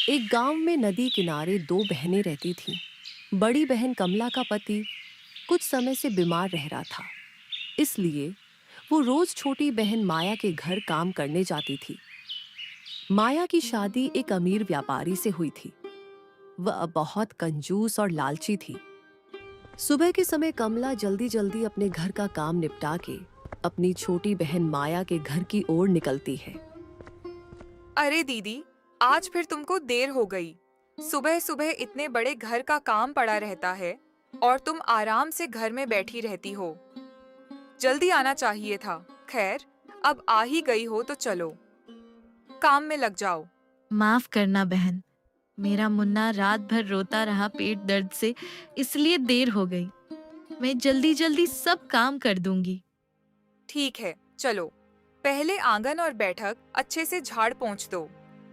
एक गांव में नदी किनारे दो बहनें रहती थीं। बड़ी बहन कमला का पति कुछ समय से बीमार रह रहा था, इसलिए वो रोज छोटी बहन माया के घर काम करने जाती थी। माया की शादी एक अमीर व्यापारी से हुई थी। वह बहुत कंजूस और लालची थी। सुबह के समय कमला जल्दी जल्दी अपने घर का काम निपटा के अपनी छोटी बहन माया के घर की ओर निकलती है। अरे दीदी, आज फिर तुमको देर हो गई। सुबह सुबह इतने बड़े घर का काम पड़ा रहता है और तुम आराम से घर में बैठी रहती हो। जल्दी आना चाहिए था। खैर, अब आ ही गई हो तो चलो, काम में लग जाओ। माफ करना बहन। मेरा मुन्ना रात भर रोता रहा पेट दर्द से, इसलिए देर हो गई। मैं जल्दी जल्दी सब काम कर दूंगी। ठीक है, चलो। पहले आंगन और बैठक अच्छे से झाड़ पोंछ दो।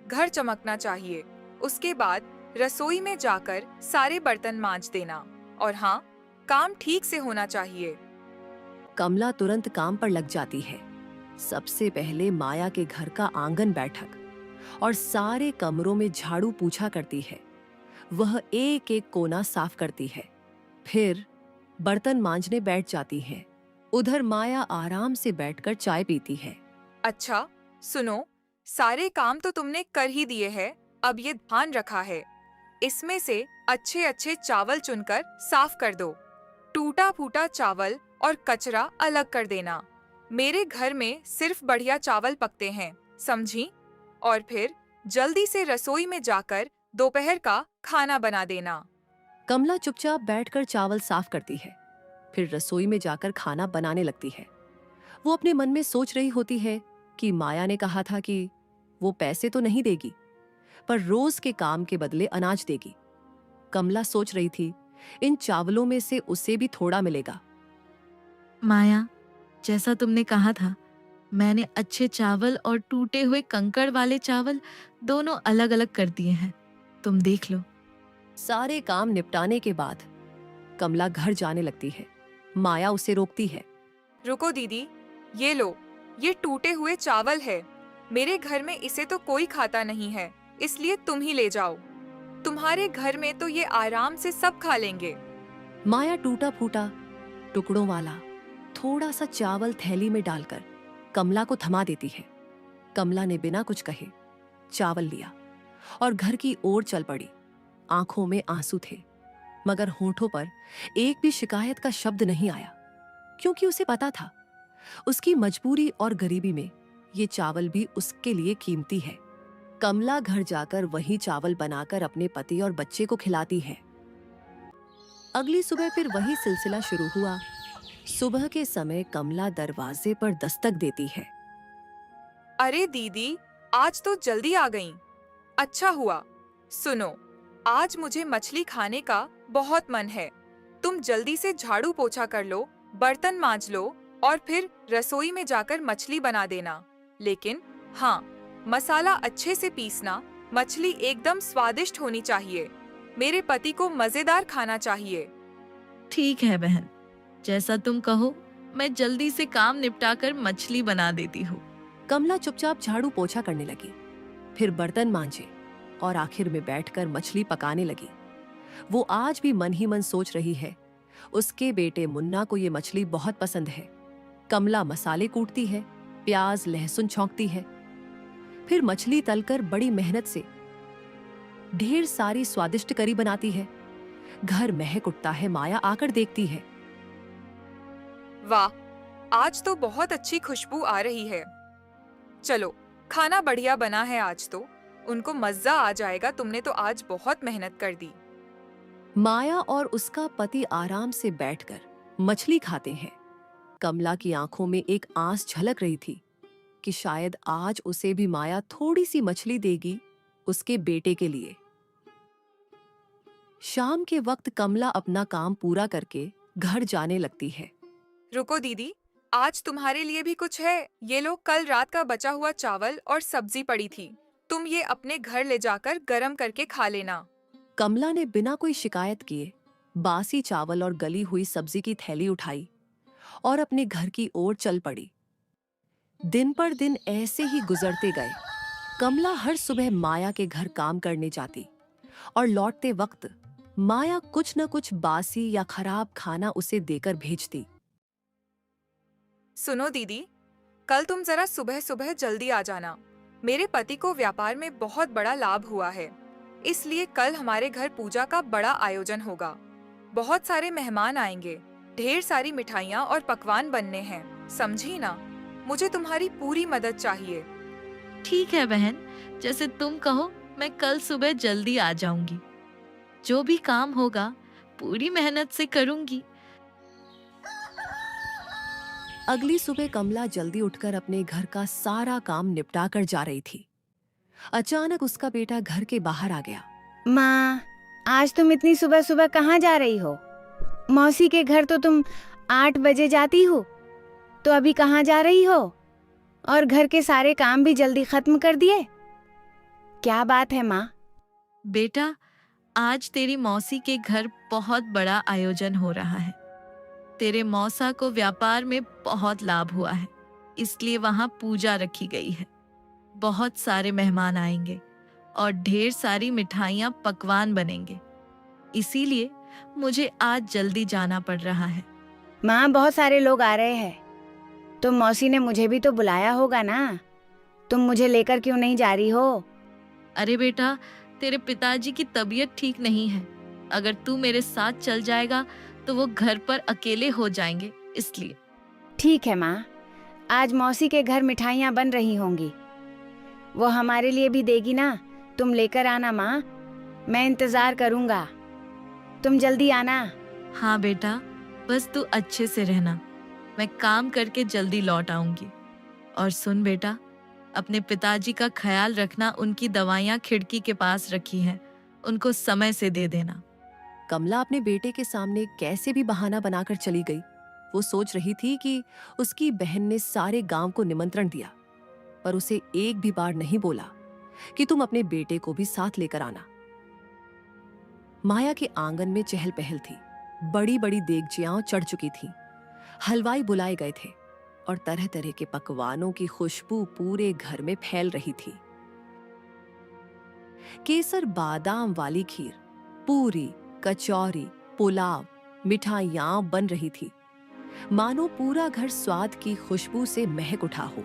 घर चमकना चाहिए। उसके बाद रसोई में जाकर सारे बर्तन मांज देना। और हाँ, काम ठीक से होना चाहिए। कमला तुरंत काम पर लग जाती है। सबसे पहले माया के घर का आंगन बैठक और सारे कमरों में झाड़ू पूछा करती है। वह एक एक कोना साफ करती है। फिर बर्तन मांजने बैठ जाती है। उधर माया आराम से बैठकर चाय पीती है। अच्छा, सुनो, सारे काम तो तुमने कर ही दिए हैं। अब ये ध्यान रखा है, इसमें से अच्छे अच्छे चावल चुनकर साफ कर दो। टूटा फूटा चावल और कचरा अलग कर देना। मेरे घर में सिर्फ बढ़िया चावल पकते हैं, समझी? और फिर जल्दी से रसोई में जाकर दोपहर का खाना बना देना। कमला चुपचाप बैठकर चावल साफ करती है। फिर रसोई में जाकर खाना बनाने लगती है। वो अपने मन में सोच रही होती है कि माया ने कहा था कि वो पैसे तो नहीं देगी, पर रोज के काम के बदले अनाज देगी। कमला सोच रही थी, इन चावलों में से उसे भी थोड़ा मिलेगा। माया, जैसा तुमने कहा था, मैंने अच्छे चावल और टूटे हुए कंकड़ वाले चावल दोनों अलग अलग कर दिए हैं। तुम देख लो। सारे काम निपटाने के बाद कमला घर जाने लगती है। माया उसे रोकती है। रुको दीदी, ये लो, ये टूटे हुए चावल है। मेरे घर में इसे तो कोई खाता नहीं है, इसलिए तुम ही ले जाओ। तुम्हारे घर में तो ये आराम से सब खा लेंगे। माया टूटा फूटा टुकड़ों वाला थोड़ा सा चावल थैली में डालकर कमला को थमा देती है। कमला ने बिना कुछ कहे चावल लिया और घर की ओर चल पड़ी। आंखों में आंसू थे, मगर होठों पर एक भी शिकायत का शब्द नहीं आया, क्योंकि उसे पता था उसकी मजबूरी और गरीबी में ये चावल भी उसके लिए कीमती है। कमला घर जाकर वही चावल बनाकर अपने पति और बच्चे को खिलाती है। अगली सुबह फिर वही सिलसिला शुरू हुआ। सुबह के समय कमला दरवाजे पर दस्तक देती है। अरे दीदी, आज तो जल्दी आ गईं। अच्छा हुआ। सुनो, आज मुझे मछली खाने का बहुत मन है। तुम जल्दी से झाड़ू पोछा कर लो, बर्तन मांज लो और फिर रसोई में जाकर मछली बना देना। लेकिन हाँ, मसाला अच्छे से पीसना। मछली एकदम स्वादिष्ट होनी चाहिए। मेरे पति को मजेदार खाना चाहिए। ठीक है बहन, जैसा तुम कहो। मैं जल्दी से काम निपटाकर मछली बना देती हूँ। कमला चुपचाप झाड़ू पोछा करने लगी, फिर बर्तन मांजे और आखिर में बैठकर मछली पकाने लगी। वो आज भी मन ही मन सोच रही है, उसके बेटे मुन्ना को ये मछली बहुत पसंद है। कमला मसाले कूटती है, प्याज लहसुन छौंकती है, फिर मछली तलकर बड़ी मेहनत से ढेर सारी स्वादिष्ट करी बनाती है। घर महक उठता है। माया आकर देखती है। वाह, आज तो बहुत अच्छी खुशबू आ रही है। चलो, खाना बढ़िया बना है आज तो। उनको मजा आ जाएगा। तुमने तो आज बहुत मेहनत कर दी। माया और उसका पति आराम से बैठकर मछली खाते हैं। कमला की आंखों में एक आस झलक रही थी कि शायद आज उसे भी माया थोड़ी सी मछली देगी उसके बेटे के लिए। शाम के वक्त कमला अपना काम पूरा करके घर जाने लगती है। रुको दीदी, आज तुम्हारे लिए भी कुछ है। ये लो, कल रात का बचा हुआ चावल और सब्जी पड़ी थी। तुम ये अपने घर ले जाकर गरम करके खा लेना। कमला ने बिना कोई शिकायत किए बासी चावल और गली हुई सब्जी की थैली उठाई और अपने घर की ओर चल पड़ी। दिन पर दिन ऐसे ही गुजरते गए। कमला हर सुबह माया के घर काम करने जाती और लौटते वक्त माया कुछ न कुछ बासी या खराब खाना उसे देकर भेजती। सुनो दीदी, कल तुम जरा सुबह सुबह जल्दी आ जाना। मेरे पति को व्यापार में बहुत बड़ा लाभ हुआ है, इसलिए कल हमारे घर पूजा का बड़ा आयोजन होगा। बहुत सारे मेहमान आएंगे, ढेर सारी मिठाइयाँ और पकवान बनने हैं, समझी ना? मुझे तुम्हारी पूरी मदद चाहिए। ठीक है बहन, जैसे तुम कहो मैं कल सुबह जल्दी आ जाऊंगी। जो भी काम होगा पूरी मेहनत से करूंगी। अगली सुबह कमला जल्दी उठकर अपने घर का सारा काम निपटा कर जा रही थी। अचानक उसका बेटा घर के बाहर आ गया। माँ, आज तुम इतनी सुबह सुबह कहाँ जा रही हो? मौसी के घर तो तुम 8 बजे जाती हो, तो अभी कहाँ जा रही हो? और घर के सारे काम भी जल्दी खत्म कर दिए? क्या बात है माँ? बेटा, आज तेरी मौसी के घर बहुत बड़ा आयोजन हो रहा है। तेरे मौसा को व्यापार में बहुत लाभ हुआ है, इसलिए वहां पूजा रखी गई है। बहुत सारे मेहमान आएंगे और ढेर सारी मिठाइयाँ पकवान बनेंगे, इसीलिए मुझे आज जल्दी जाना पड़ रहा है। माँ, बहुत सारे लोग आ रहे हैं, तो मौसी ने मुझे भी तो बुलाया होगा ना? तुम मुझे लेकर क्यों नहीं जा रही हो? अरे बेटा, तेरे पिताजी की तबीयत ठीक नहीं है। अगर तू मेरे साथ चल जाएगा तो वो घर पर अकेले हो जाएंगे, इसलिए। ठीक है माँ, आज मौसी के घर मिठाइयाँ बन रही होंगी, वो हमारे लिए भी देगी ना। तुम लेकर आना माँ, मैं इंतजार करूँगा। तुम जल्दी आना। हाँ बेटा, बस तू अच्छे से रहना। मैं काम करके जल्दी लौट आऊंगी। और सुन बेटा, अपने पिताजी का ख्याल रखना। उनकी दवाइयाँ खिड़की के पास रखी हैं, उनको समय से दे देना। कमला अपने बेटे के सामने कैसे भी बहाना बनाकर चली गई। वो सोच रही थी कि उसकी बहन ने सारे गांव को निमंत्रण दिया, पर उसे एक भी बार नहीं बोला कि तुम अपने बेटे को भी साथ लेकर आना। माया के आंगन में चहल पहल थी। बड़ी बड़ी देगचियां चढ़ चुकी थीं। हलवाई बुलाए गए थे और तरह तरह के पकवानों की खुशबू पूरे घर में फैल रही थी। केसर बादाम वाली खीर, पूरी, कचौरी, पुलाव, मिठाइयां बन रही थी, मानो पूरा घर स्वाद की खुशबू से महक उठा हो।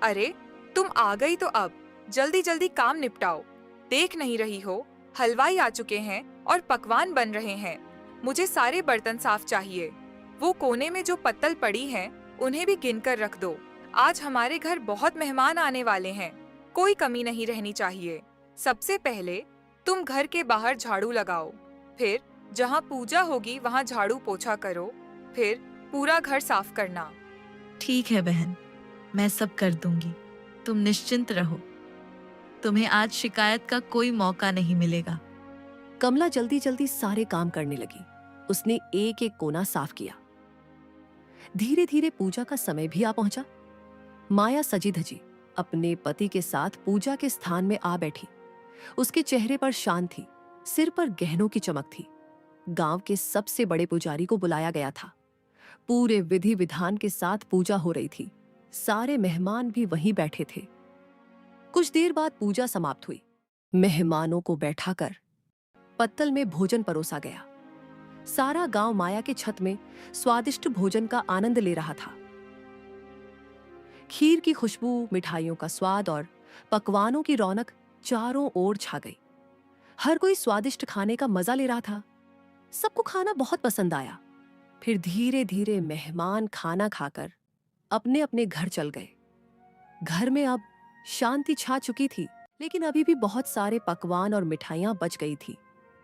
अरे, तुम आ गई तो अब जल्दी जल्दी काम निपटाओ। देख नहीं रही हो, हलवाई आ चुके हैं और पकवान बन रहे हैं। मुझे सारे बर्तन साफ चाहिए। वो कोने में जो पत्तल पड़ी हैं, उन्हें भी गिन कर रख दो। आज हमारे घर बहुत मेहमान आने वाले हैं, कोई कमी नहीं रहनी चाहिए। सबसे पहले तुम घर के बाहर झाड़ू लगाओ, फिर जहाँ पूजा होगी वहाँ झाड़ू पोछा करो, फिर पूरा घर साफ करना। ठीक है बहन, मैं सब कर दूंगी। तुम निश्चिंत रहो, तुम्हें आज शिकायत का कोई मौका नहीं मिलेगा। कमला जल्दी जल्दी सारे काम करने लगी। उसने एक एक कोना साफ किया। धीरे धीरे पूजा का समय भी आ पहुंचा। माया सजी धजी अपने पति के साथ पूजा के स्थान में आ बैठी। उसके चेहरे पर शान थी, सिर पर गहनों की चमक थी। गांव के सबसे बड़े पुजारी को बुलाया गया था। पूरे विधि विधान के साथ पूजा हो रही थी। सारे मेहमान भी वहीं बैठे थे। कुछ देर बाद पूजा समाप्त हुई। मेहमानों को बैठाकर पत्तल में भोजन परोसा गया। सारा गांव माया के छत में स्वादिष्ट भोजन का आनंद ले रहा था। खीर की खुशबू, मिठाइयों का स्वाद और पकवानों की रौनक चारों ओर छा गई। हर कोई स्वादिष्ट खाने का मजा ले रहा था। सबको खाना बहुत पसंद आया। फिर धीरे धीरे मेहमान खाना खाकर अपने अपने घर चल गए। घर में अब शांति छा चुकी थी, लेकिन अभी भी बहुत सारे पकवान और मिठाइयां बच गई थी।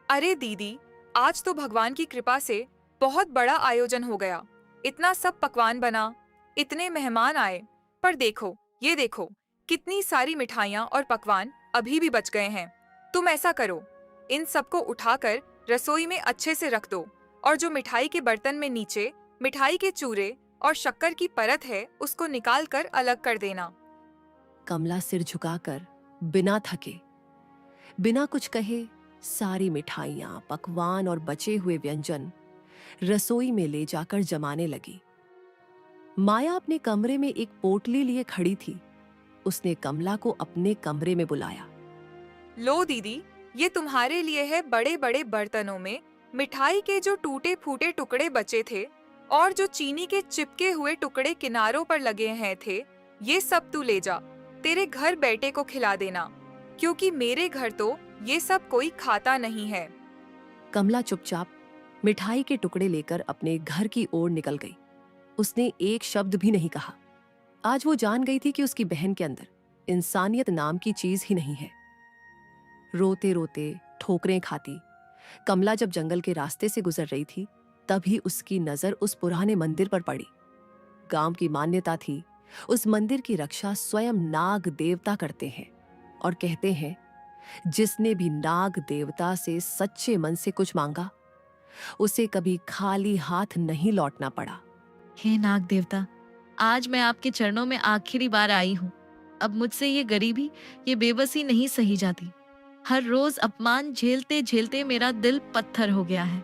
अरे दीदी, आज तो भगवान की कृपा से बहुत बड़ा आयोजन हो गया। इतना सब पकवान बना, इतने मेहमान आए, पर देखो, ये देखो, कितनी सारी मिठाइयाँ और पकवान अभी भी बच गए हैं। तुम ऐसा करो, इन सबको उठाकर रसोई में अच्छे से रख दो, और जो मिठाई के बर्तन में नीचे मिठाई के चूरे और शक्कर की परत है, उसको निकाल कर अलग कर देना। कमला सिर झुकाकर बिना थके, बिना कुछ कहे सारी मिठाइयां, पकवान और बचे हुए व्यंजन रसोई में ले जाकर जमाने लगी। माया अपने कमरे में एक पोटली लिए खड़ी थी। उसने कमला को अपने कमरे में बुलाया। लो दीदी, ये तुम्हारे लिए है बड़े बड़े बर्तनों में मिठाई के जो टूटे फूटे टुकड़े बचे थे और जो चीनी के चिपके हुए टुकड़े किनारों पर लगे हैं थे, ये सब तू ले जा, तेरे घर बेटे को खिला देना, क्योंकि मेरे घर तो ये सब कोई खाता नहीं है। कमला चुपचाप मिठाई के टुकड़े लेकर अपने घर की ओर निकल गई। उसने एक शब्द भी नहीं कहा। आज वो जान गई थी कि उसकी बहन के अंदर इंसानियत नाम की चीज ही नहीं है। रोते रोते ठोकरें खाती कमला जब जंगल के रास्ते से गुजर रही थी, तभी उसकी नजर उस पुराने मंदिर पर पड़ी। गांव की मान्यता थी, उस मंदिर की रक्षा स्वयं नाग देवता करते हैं और कहते हैं, जिसने भी नाग देवता से सच्चे मन से कुछ मांगा, उसे कभी खाली हाथ नहीं लौटना पड़ा। हे नाग देवता, आज मैं आपके चरणों में आखिरी बार आई हूँ। अब मुझसे ये गरीबी, ये बेबसी नहीं सही जाती। हर रोज अपमान झेलते झेलते मेरा दिल पत्थर हो गया है।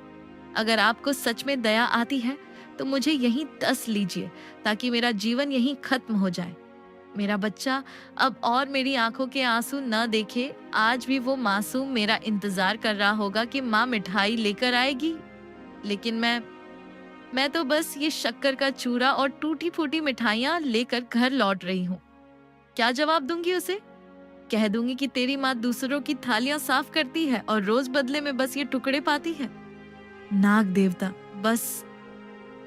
अगर आपको सच में दया आती है तो मुझे यहीं डस लीजिए, ताकि मेरा जीवन यहीं खत्म हो जाए। मेरा बच्चा अब और मेरी आंखों के आंसू न देखे। आज भी वो मासूम मेरा इंतजार कर रहा होगा कि माँ मिठाई लेकर आएगी, लेकिन मैं तो बस ये शक्कर का चूरा और टूटी फूटी मिठाइयाँ लेकर घर लौट रही हूँ। क्या जवाब दूंगी उसे? कह दूंगी कि तेरी माँ दूसरों की थालियां साफ करती है और रोज बदले में बस ये टुकड़े पाती है। नाग देवता, बस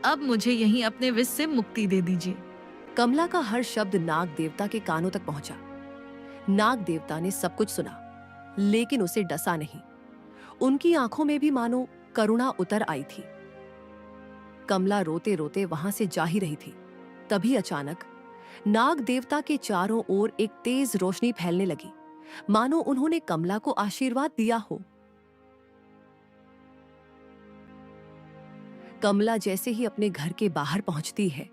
अब मुझे यहीं अपने विष से मुक्ति दे दीजिए। कमला का हर शब्द नाग देवता के कानों तक पहुंचा। नाग देवता ने सब कुछ सुना, लेकिन उसे डसा नहीं। उनकी आंखों में भी मानो करुणा उतर आई थी। कमला रोते रोते वहां से जा ही रही थी, तभी अचानक नाग देवता के चारों ओर एक तेज रोशनी फैलने लगी, मानो उन्होंने कमला को आशीर्वाद दिया हो। कमला जैसे ही अपने घर के बाहर पहुंचती है,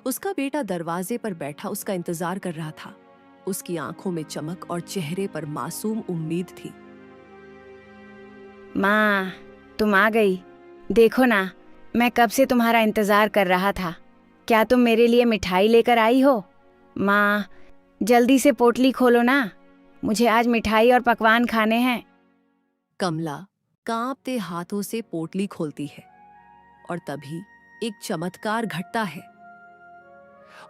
उसका बेटा दरवाजे पर बैठा उसका इंतजार कर रहा था। उसकी आंखों में चमक और चेहरे पर मासूम उम्मीद थी। माँ, तुम आ गई। देखो ना, मैं कब से तुम्हारा इंतजार कर रहा था। क्या तुम मेरे लिए मिठाई लेकर आई हो? माँ, जल्दी से पोटली खोलो ना, मुझे आज मिठाई और पकवान खाने हैं। कमला कांपते हाथों से पोटली खोलती है और तभी एक चमत्कार घटता है।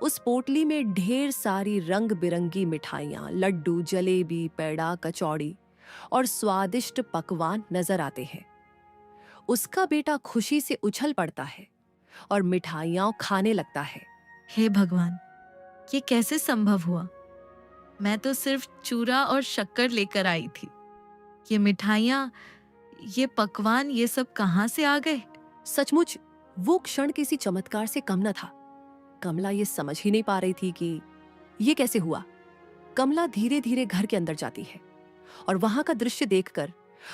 उस पोटली में ढेर सारी रंग बिरंगी मिठाइयां, लड्डू, जलेबी, पेड़ा, कचौड़ी और स्वादिष्ट पकवान नजर आते हैं। उसका बेटा खुशी से उछल पड़ता है और मिठाइयां खाने लगता है। हे भगवान, ये कैसे संभव हुआ? मैं तो सिर्फ चूरा और शक्कर लेकर आई थी। ये मिठाइयाँ, ये पकवान, ये सब कहाँ से आ गए? सचमुच वो क्षण किसी चमत्कार से कम न था। कमला ये समझ ही नहीं पा रही थी कि ये कैसे हुआ। कमला धीरे धीरे घर के अंदर जाती है और वहां का दृश्य देखकर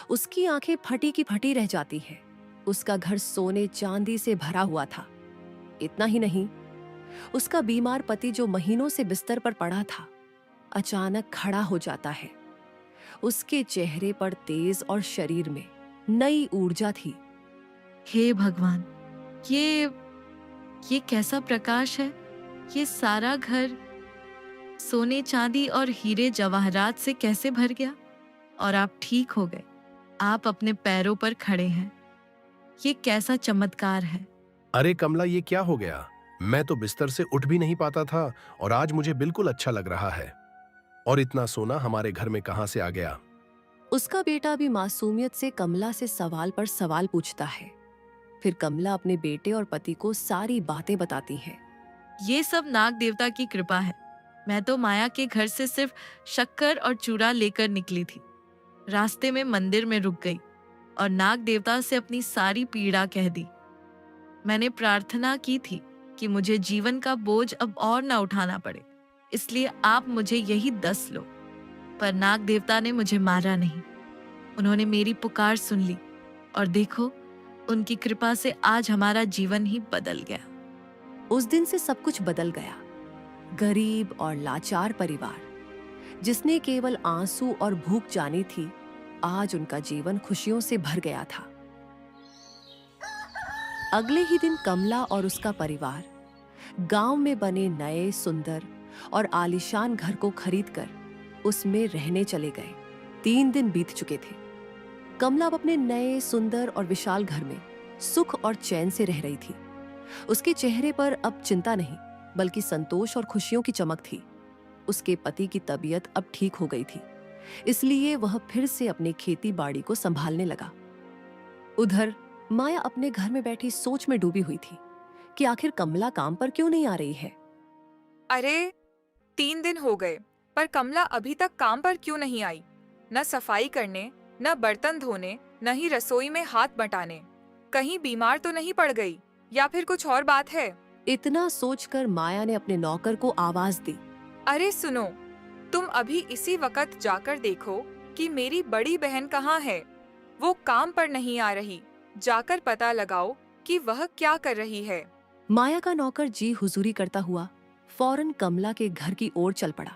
उसकी आंखें फटी की फटी रह जाती है। उसका घर सोने चांदी से भरा हुआ था। इतना ही नहीं, उसका बीमार पति जो महीनों से बिस्तर पर पड़ा था, अचानक खड़ा हो जाता है। उसके चेहरे पर तेज और शरीर में नई ऊर्जा थी। हे भगवान, ये कैसा प्रकाश है? ये सारा घर सोने चांदी और हीरे जवाहरात से कैसे भर गया? और आप ठीक हो गए, आप अपने पैरों पर खड़े हैं। ये कैसा चमत्कार है? अरे कमला, ये क्या हो गया? मैं तो बिस्तर से उठ भी नहीं पाता था और आज मुझे बिल्कुल अच्छा लग रहा है। और इतना सोना हमारे घर में कहां से आ गया? उसका बेटा भी मासूमियत से कमला से सवाल पर सवाल पूछता है। फिर कमला अपने बेटे और पति को सारी बातें बताती है। ये सब नाग देवता की कृपा है। मैं तो माया के घर से सिर्फ शक्कर और चूरा लेकर निकली थी। रास्ते में मंदिर में रुक गई और नाग देवता से अपनी सारी पीड़ा कह दी। मैंने प्रार्थना की थी कि मुझे जीवन का बोझ अब और न उठाना पड़े, इसलिए आप मुझे यही 10 लो। पर नाग देवता ने मुझे मारा नहीं। उन्होंने मेरी पुकार सुन ली और देखो, उनकी कृपा से आज हमारा जीवन ही बदल गया। उस दिन से सब कुछ बदल गया। गरीब और लाचार परिवार, जिसने केवल आंसू और भूख जानी थी, आज उनका जीवन खुशियों से भर गया था। अगले ही दिन कमला और उसका परिवार गांव में बने नए, सुंदर और आलीशान घर को खरीदकर उसमें रहने चले गए। 3 दिन बीत चुके थे। कमला अब अपने नए सुंदर और विशाल घर में सुख और चैन से रह रही थी। उसके चेहरे पर अब चिंता नहीं बल्कि संतोष और खुशियों की चमक थी। उसके पति की तबीयत अब ठीक हो गई थी, इसलिए वह फिर से अपनी खेती बाड़ी को संभालने लगा। उधर माया अपने घर में बैठी सोच में डूबी हुई थी कि आखिर कमला काम पर क्यों नहीं आ रही है। अरे 3 दिन हो गए पर कमला अभी तक काम पर क्यों नहीं आई? न सफाई करने, न बर्तन धोने, न ही रसोई में हाथ बटाने। कहीं बीमार तो नहीं पड़ गई या फिर कुछ और बात है? इतना सोचकर माया ने अपने नौकर को आवाज दी। अरे सुनो, तुम अभी इसी वक्त जाकर देखो कि मेरी बड़ी बहन कहाँ है। वो काम पर नहीं आ रही। जाकर पता लगाओ कि वह क्या कर रही है। माया का नौकर जी हुजूरी करता हुआ फौरन कमला के घर की ओर चल पड़ा।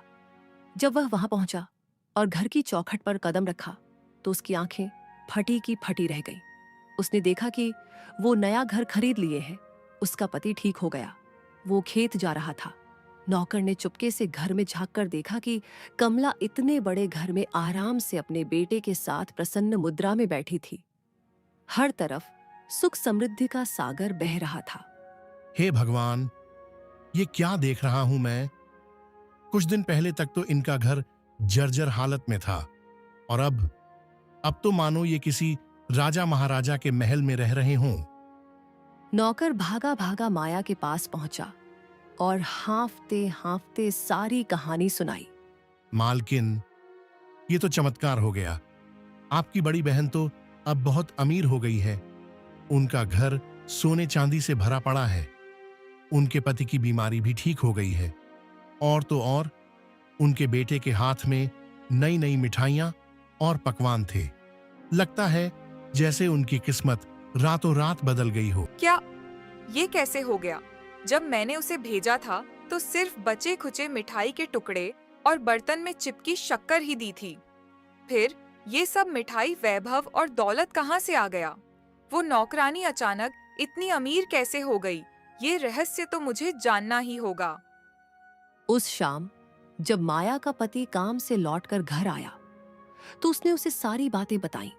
जब वह वहां पहुंचा और घर की चौखट पर कदम रखा तो उसकी आंखें फटी की फटी रह गईं। उसने देखा कि वो नया घर खरीद लिए हैं। उसका पति ठीक हो गया। वो खेत जा रहा था। नौकर ने चुपके से घर में झांक कर देखा कि कमला इतने बड़े घर में आराम से अपने बेटे के साथ प्रसन्न मुद्रा में बैठी थी। हर तरफ सुख समृद्धि का सागर बह रहा था। हे भगवान, ये क्या देख रहा हूं मैं? कुछ दिन पहले तक तो इनका घर जर्जर हालत में था और अब तो मानो ये किसी राजा महाराजा के महल में रह रहे हों। नौकर भागा भागा माया के पास पहुंचा और हांफते हांफते सारी कहानी सुनाई। मालकिन, ये तो चमत्कार हो गया। आपकी बड़ी बहन तो अब बहुत अमीर हो गई है। उनका घर सोने चांदी से भरा पड़ा है। उनके पति की बीमारी भी ठीक हो गई है। और तो और उनके बेटे के हाथ में नई नई मिठाइयां और पकवान थे। लगता है जैसे उनकी किस्मत रातों रात बदल गई हो। क्या ये कैसे हो गया? जब मैंने उसे भेजा था तो सिर्फ बचे खुचे मिठाई के टुकड़े और बर्तन में चिपकी शक्कर ही दी थी। फिर ये सब मिठाई, वैभव और दौलत कहाँ से आ गया? वो नौकरानी अचानक इतनी अमीर कैसे हो गई? ये रहस्य तो मुझे जानना ही होगा। उस शाम जब माया का पति काम से लौटकर घर आया तो उसने उसे सारी बातें बताईं।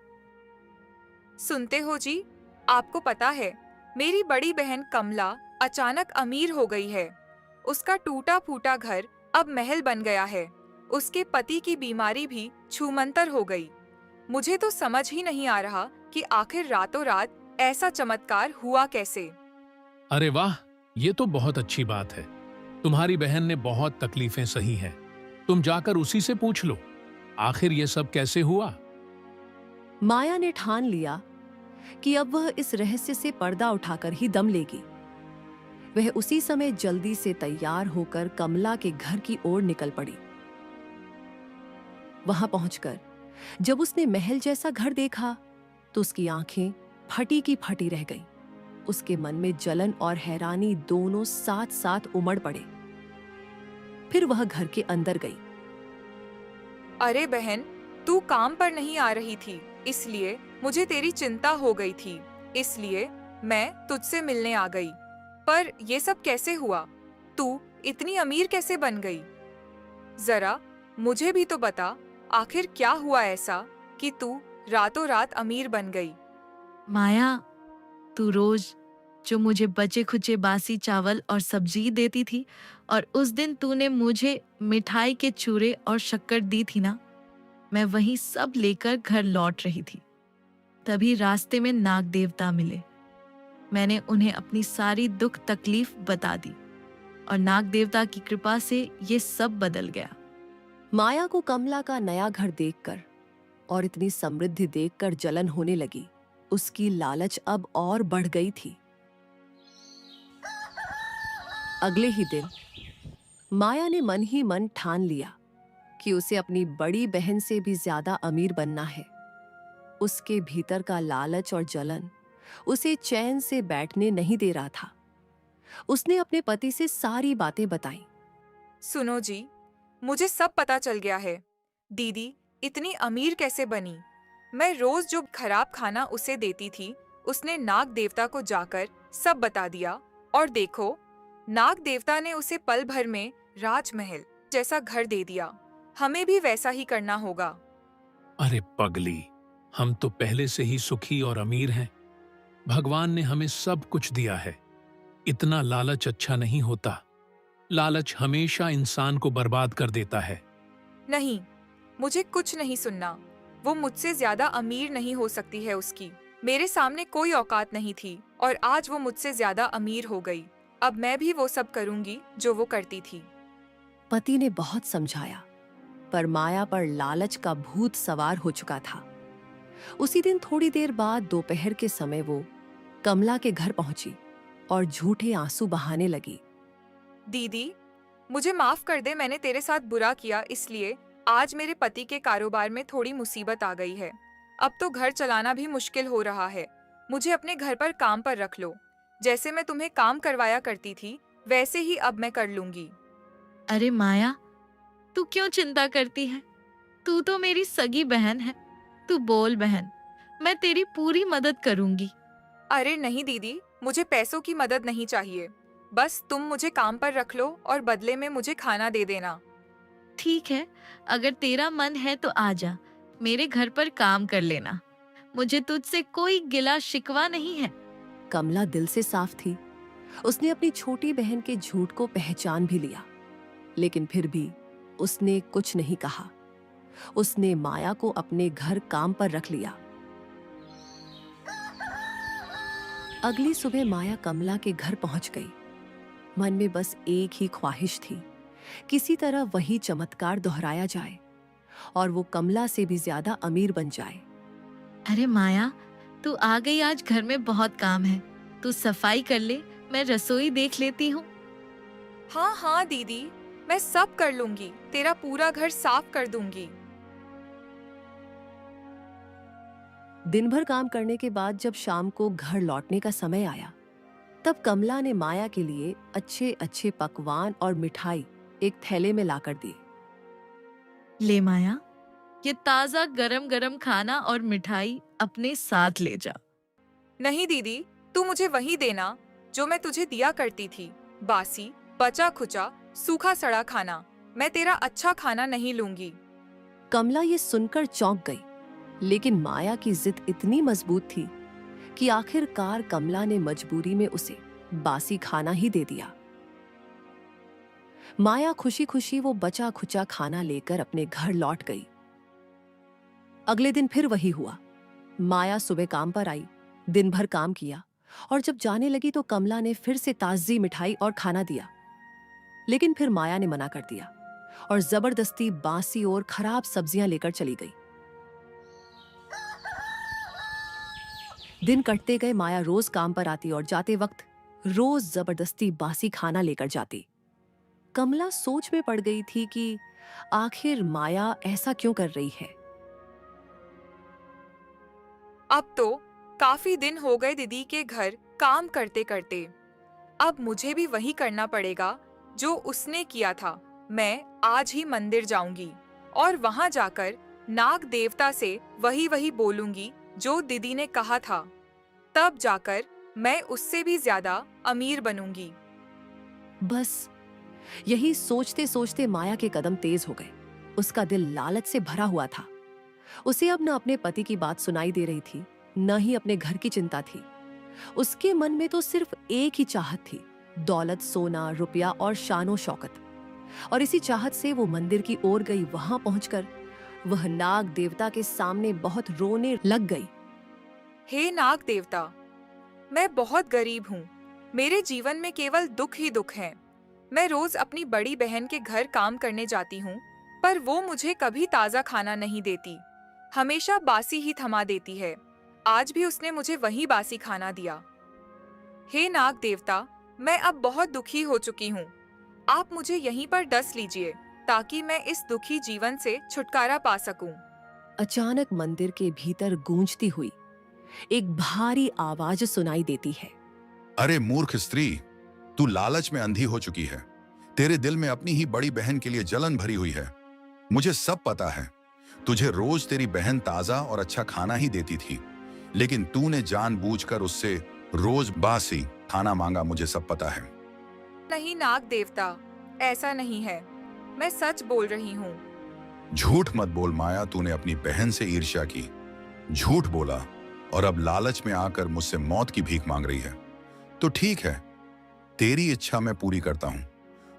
सुनते हो जी, आपको पता है मेरी बड़ी बहन कमला अचानक अमीर हो गई है। उसका टूटा फूटा घर अब महल बन गया है। उसके पति की बीमारी भी छूमंतर हो गई। मुझे तो समझ ही नहीं आ रहा कि आखिर रातों रात ऐसा चमत्कार हुआ कैसे। अरे वाह, ये तो बहुत अच्छी बात है। तुम्हारी बहन ने बहुत तकलीफें सही हैं। तुम जाकर उसी से पूछ लो आखिर ये सब कैसे हुआ। माया ने ठान लिया कि अब वह इस रहस्य से पर्दा उठाकर ही दम लेगी। वह उसी समय जल्दी से तैयार होकर कमला के घर की ओर निकल पड़ी। वहां पहुंचकर जब उसने महल जैसा घर देखा तो उसकी आंखें फटी की फटी रह गईं। उसके मन में जलन और हैरानी दोनों साथ साथ उमड़ पड़े। फिर वह घर के अंदर गई। अरे बहन, तू काम पर नहीं आ रही थी, इसलिए मुझे तेरी चिंता हो गई थी। इसलिए मैं तुझसे मिलने आ गई। पर ये सब कैसे हुआ? तू इतनी अमीर कैसे बन गई? जरा मुझे भी तो बता, आखिर क्या हुआ ऐसा कि तू रातों रात अमीर बन गई? माया, तू रोज जो मुझे बचे खुचे बासी चावल और सब्जी देती थी और उस दिन तूने मुझे मिठाई के चूरे और शक्कर दी थी ना, मैं वही सब लेकर घर लौट रही थी। तभी रास्ते में नाग देवता मिले। मैंने उन्हें अपनी सारी दुख तकलीफ बता दी और नाग देवता की कृपा से ये सब बदल गया। माया को कमला का नया घर देखकर और इतनी समृद्धि देखकर जलन होने लगी। उसकी लालच अब और बढ़ गई थी। अगले ही दिन माया ने मन ही मन ठान लिया कि उसे अपनी बड़ी बहन से भी ज्यादा अमीर बनना है। उसके भीतर का लालच और जलन उसे चैन से बैठने नहीं दे रहा था। उसने अपने पति से सारी बातें बताईं। सुनो जी, मुझे सब पता चल गया है। दीदी इतनी अमीर कैसे बनी? मैं रोज जो खराब खाना उसे देती थी, उसने नाग देवता को जाकर सब बता दिया और देखो, नाग देवता ने उसे पल भर में राजमहल जैसा घर दे दिया, हमें भी वैसा ही करना होगा। अरे पगली, हम तो पहले से ही सुखी और अमीर हैं। भगवान ने हमें सब कुछ दिया है। इतना लालच अच्छा नहीं होता। लालच हमेशा इंसान को बर्बाद कर देता है। नहीं, मुझे कुछ नहीं सुनना। वो मुझसे ज्यादा अमीर नहीं हो सकती है उसकी। मेरे सामने कोई औकात नहीं थी और आज वो मुझसे ज्यादा अमीर हो गई। अब मैं भी वो सब करूंगी जो वो करती थी। पति ने बहुत समझाया, पर माया पर लालच का भूत सवार हो चुका था। उसी दिन थोड़ी देर बाद दोपहर के समय वो कमला के घर पहुंची और झूठे आंसू बहाने लगी। दीदी, मुझे माफ कर दे, मैंने तेरे साथ बुरा किया, इसलिए आज मेरे पति के कारोबार में थोड़ी मुसीबत आ गई है। अब तो घर चलाना भी मुश्किल हो रहा है। मुझे अपने घर पर काम पर रख लो। जैसे मैं तुम्हें काम करवाया करती थी, वैसे ही अब मैं कर लूंगी। अरे माया, तू क्यों चिंता करती है? तू तो मेरी सगी बहन है। तू बोल बहन, मैं तेरी पूरी मदद करूंगी। अरे नहीं दीदी, मुझे पैसों की मदद नहीं चाहिए। बस तुम मुझे काम पर रख लो और बदले में मुझे खाना दे देना। ठीक है, अगर तेरा मन है तो आजा, मेरे घर पर काम कर लेना। मुझे तुझसे कोई गिला शिकवा नहीं है। कमला दिल से साफ थी। उसने अपनी छोटी बहन के झूठ को पहचान भी लिया, लेकिन फिर भी उसने कुछ नहीं कहा। उसने माया को अपने घर काम पर रख लिया। अगली सुबह माया कमला के घर पहुंच गई। मन में बस एक ही ख्वाहिश थी, किसी तरह वही चमत्कार दोहराया जाए और वो कमला से भी ज्यादा अमीर बन जाए। अरे माया, तू आ गई। आज घर में बहुत काम है। तू सफाई कर ले, मैं रसोई देख लेती हूँ। हाँ हाँ दीदी, मैं सब कर लूंगी। तेरा पूरा घर साफ कर दूंगी। दिन भर काम करने के बाद जब शाम को घर लौटने का समय आया, तब कमला ने माया के लिए अच्छे अच्छे पकवान और मिठाई एक थैले में लाकर दी। ले माया, ये ताजा गरम गरम खाना और मिठाई अपने साथ ले जा। नहीं दीदी, तू मुझे वही देना जो मैं तुझे दिया करती थी। बासी, बचा खुचा, सूखा सड़ा खाना। मैं तेरा अच्छा खाना नहीं लूंगी। कमला ये सुनकर चौंक गई, लेकिन माया की जिद इतनी मजबूत थी कि आखिरकार कमला ने मजबूरी में उसे बासी खाना ही दे दिया। माया खुशी खुशी वो बचा खुचा खाना लेकर अपने घर लौट गई। अगले दिन फिर वही हुआ। माया सुबह काम पर आई, दिन भर काम किया और जब जाने लगी तो कमला ने फिर से ताजी मिठाई और खाना दिया। लेकिन फिर माया ने मना कर दिया और जबरदस्ती बासी और खराब सब्जियां लेकर चली गई। दिन कटते गए। माया रोज काम पर आती और जाते वक्त रोज जबरदस्ती बासी खाना लेकर जाती। कमला सोच में पड़ गई थी कि आखिर माया ऐसा क्यों कर रही है। अब तो काफी दिन हो गए दीदी के घर काम करते करते। अब मुझे भी वही करना पड़ेगा जो उसने किया था। मैं आज ही मंदिर जाऊंगी और वहां जाकर नाग देवता से वही बोलूंगी जो दीदी ने कहा था। तब जाकर मैं उससे भी ज्यादा अमीर बनूंगी। बस यही सोचते सोचते माया के कदम तेज हो गए। उसका दिल लालच से भरा हुआ था। उसे अब न अपने पति की बात सुनाई दे रही थी, न ही अपने घर की चिंता थी। उसके मन में तो सिर्फ एक ही चाहत थी, दौलत, सोना, रुपया और शानो शौकत। और इसी चाहत से वो मंदिर की ओर गई। वहां पहुंचकर वह नाग देवता के सामने बहुत रोने लग गई। हे नाग देवता, मैं बहुत गरीब हूँ। मेरे जीवन में केवल दुख ही दुख है। मैं रोज अपनी बड़ी बहन के घर काम करने जाती हूँ, पर वो मुझे कभी ताजा खाना नहीं देती, हमेशा बासी ही थमा देती है। आज भी उसने मुझे वही बासी खाना दिया। हे नाग देवता, मैं अब बहुत दुखी हो चुकी हूँ। आप मुझे यहीं पर डस लीजिए ताकि मैं इस दुखी जीवन से छुटकारा पा सकूं। अचानक मंदिर के भीतर गूंजती हुई एक भारी आवाज सुनाई देती है। अरे मूर्ख स्त्री, तू लालच में अंधी हो चुकी है। तेरे दिल में अपनी ही बड़ी बहन के लिए जलन भरी हुई है। मुझे सब पता है। तुझे रोज तेरी बहन ताजा और अच्छा खाना ही देती थी, लेकिन तूने जानबूझकर उससे रोज बासी खाना मांगा। मुझे सब पता है। नहीं नाग देवता, ऐसा नहीं है, मैं सच बोल रही हूँ। झूठ मत बोल माया, तूने अपनी बहन से ईर्ष्या की, झूठ बोला और अब लालच में आकर मुझसे मौत की भीख मांग रही है। तो ठीक है, तेरी इच्छा मैं पूरी करता हूं।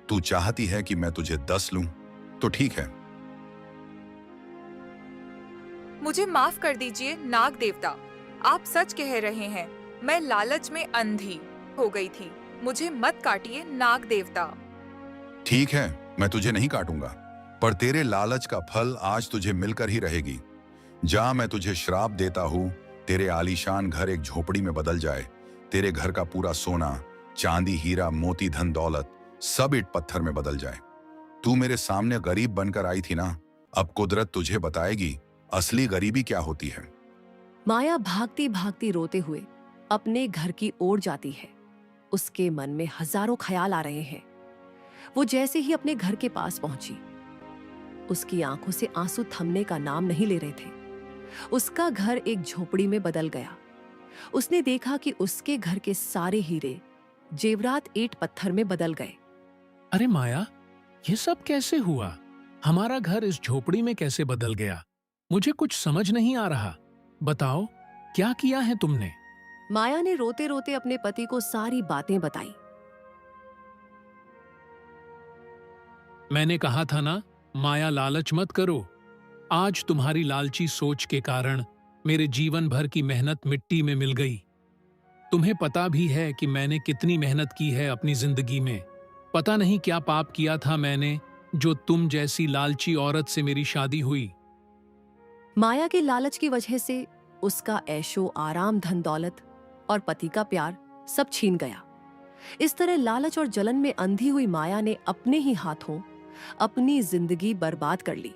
तू चाहती है कि मैं तुझे 10 लूं, तो ठीक है। मुझे माफ कर दीजिए नाग देवता, आप सच कह रहे हैं। मैं लालच में अंधी हो गई थी। मुझे मत काटिए नाग देवता। ठीक है, मैं तुझे नहीं काटूंगा, पर तेरे लालच का फल आज तुझे मिलकर ही रहेगी। जा, मैं तुझे श्राप देता हूं, तेरे आलीशान घर एक झोपड़ी में बदल जाए। तेरे घर का पूरा सोना, चांदी, हीरा, मोती, धन दौलत सब ईंट पत्थर में बदल जाए। तू मेरे सामने गरीब बनकर आई थी ना, अब कुदरत तुझे बताएगी असली गरीबी क्या होती है। माया भागती भागती रोते हुए अपने घर की ओर जाती है। उसके मन में हजारों ख्याल आ रहे हैं। वो जैसे ही अपने घर के पास पहुंची, उसकी आंखों से आंसू थमने का नाम नहीं ले रहे थे। उसका घर एक झोपड़ी में बदल गया। उसने देखा कि उसके घर के सारे हीरे जेवरात ईंट पत्थर में बदल गए। अरे माया, ये सब कैसे हुआ? हमारा घर इस झोपड़ी में कैसे बदल गया? मुझे कुछ समझ नहीं आ रहा। बताओ, क्या किया है तुमने? माया ने रोते रोते अपने पति को सारी बातें बताई। मैंने कहा था ना, माया लालच मत करो। आज तुम्हारी लालची सोच के कारण मेरे जीवन भर की मेहनत मिट्टी में मिल गई। तुम्हें पता भी है कि मैंने कितनी मेहनत की है अपनी जिंदगी में। पता नहीं क्या पाप किया था मैंने, जो तुम जैसी लालची औरत से मेरी शादी हुई। माया के लालच की वजह से उसका ऐशो आराम, धन दौलत और पति का प्यार सब छीन गया। इस तरह लालच और जलन में अंधी हुई माया ने अपने ही हाथों अपनी जिंदगी बर्बाद कर ली।